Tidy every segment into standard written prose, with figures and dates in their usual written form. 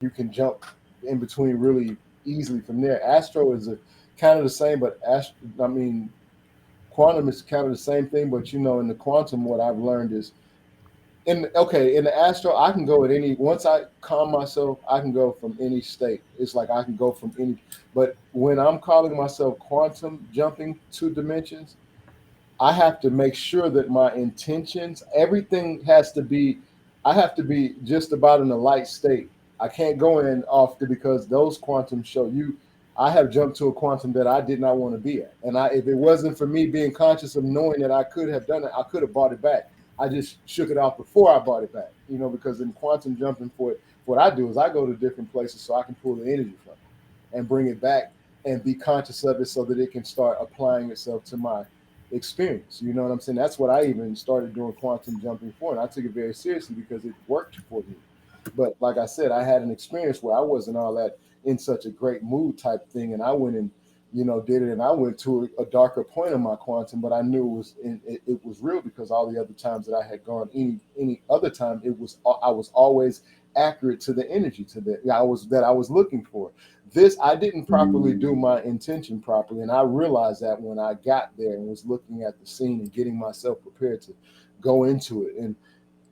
you can jump in between really easily from there. Astro is a kind of the same, but I mean, quantum is kind of the same thing. But in the quantum, what I've learned is in the astro, I can go at any. Once I calm myself, I can go from any state. It's like I can go from any. But when I'm calling myself quantum jumping 2 dimensions, I have to make sure that my intentions, everything has to be, I have to be just about in a light state. I can't go in often because those quantum show you. I have jumped to a quantum that I did not want to be at, and if it wasn't for me being conscious of knowing that I could have done it, I could have bought it back. I just shook it off before I bought it back, because in quantum jumping for what I do is I go to different places so I can pull the energy from it and bring it back and be conscious of it so that it can start applying itself to my experience. You know what I'm saying? That's what I even started doing quantum jumping for, and I took it very seriously because it worked for me. But like I said, I had an experience where I wasn't all that in such a great mood type thing, and I went and did it, and I went to a darker point of my quantum, but I knew it was real because all the other times that I had gone, any other time, I was always accurate to the energy to that I was looking for. This I didn't properly do my intention properly, and I realized that when I got there and was looking at the scene and getting myself prepared to go into it. And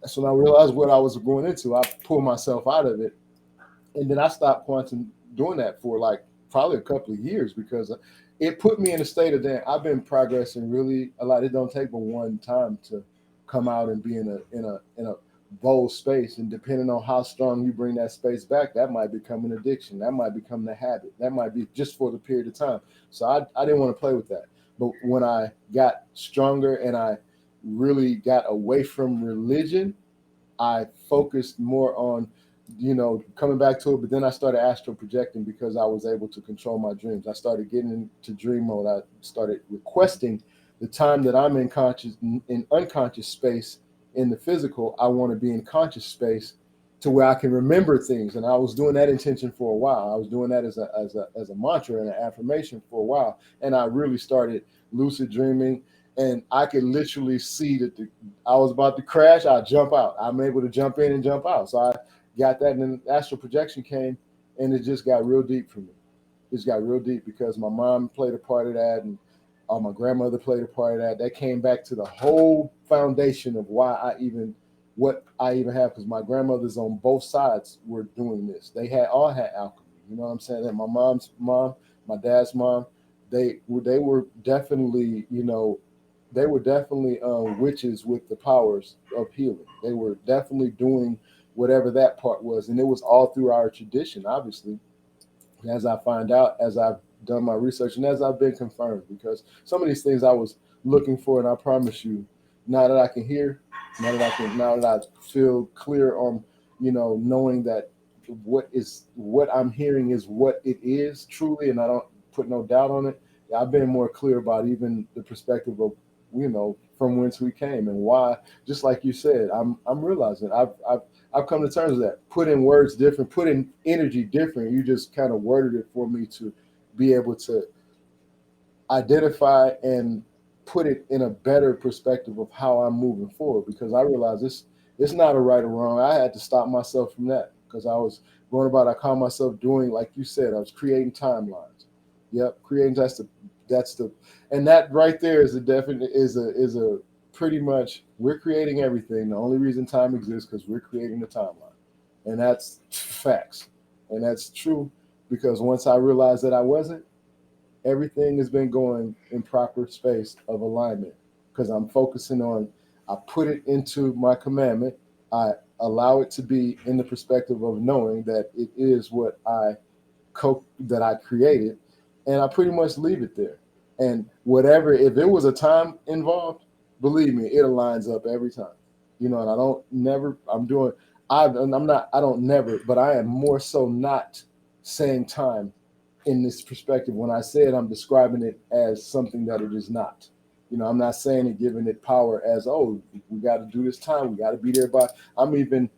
so when I realized what I was going into, I pulled myself out of it, and then I stopped quantum doing that for like probably a couple of years because it put me in a state of damn. I've been progressing really a lot. It don't take but one time to come out and be in a bold space, and depending on how strong you bring that space back, that might become an addiction. That might become the habit. That might be just for the period of time. So I didn't want to play with that. But when I got stronger and I really got away from religion, I focused more on, coming back to it. But then I started astral projecting because I was able to control my dreams. I started getting into dream mode. I started requesting the time that I'm in unconscious space in the physical. I want to be in conscious space to where I can remember things. And I was doing that intention for a while. I was doing that as a mantra and an affirmation for a while. And I really started lucid dreaming, and I could literally see that I was about to crash. I jump out. I'm able to jump in and jump out. So I got that, and then astral projection came, and it just got real deep for me. It just got real deep because my mom played a part of that, and my grandmother played a part of that. That came back to the whole foundation of what I even have, because my grandmothers on both sides were doing this. They had all had alchemy. You know what I'm saying? That my mom's mom, my dad's mom, they were definitely, they were definitely witches with the powers of healing. They were definitely doing whatever that part was, and it was all through our tradition, obviously. As I find out, as I've done my research, and as I've been confirmed, because some of these things I was looking for, and I promise you, now that I can hear, now that I feel clear on, knowing that what I'm hearing is what it is truly, and I don't put no doubt on it. I've been more clear about even the perspective of, from whence we came and why. Just like you said, I'm realizing I've come to terms with that. Put in words different, put in energy different. You just kind of worded it for me to be able to identify and put it in a better perspective of how I'm moving forward, because I realize it's not a right or wrong. I had to stop myself from that because I was going about, I call myself doing, like you said, I was creating timelines. Yep, creating, that's the and that right there is a definite is a pretty much, we're creating everything. The only reason time exists because we're creating the timeline. And that's facts. And that's true, because once I realized that I wasn't, everything has been going in proper space of alignment, because I'm focusing on, I put it into my commandment. I allow it to be in the perspective of knowing that it is what that I created, and I pretty much leave it there. And whatever, if there was a time involved, believe me, it aligns up every time. And I don't never. I'm not. I don't never, but I am more so not saying time in this perspective. When I say it, I'm describing it as something that it is not. I'm not saying it, giving it power as, oh, we got to do this time, we got to be there by. I'm even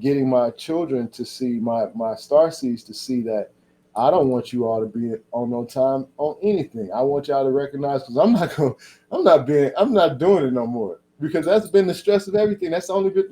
getting my children to see, my star seeds to see that I don't want you all to be on no time on anything. I want y'all to recognize, because I'm not doing it no more, because that's been the stress of everything. That's the only bit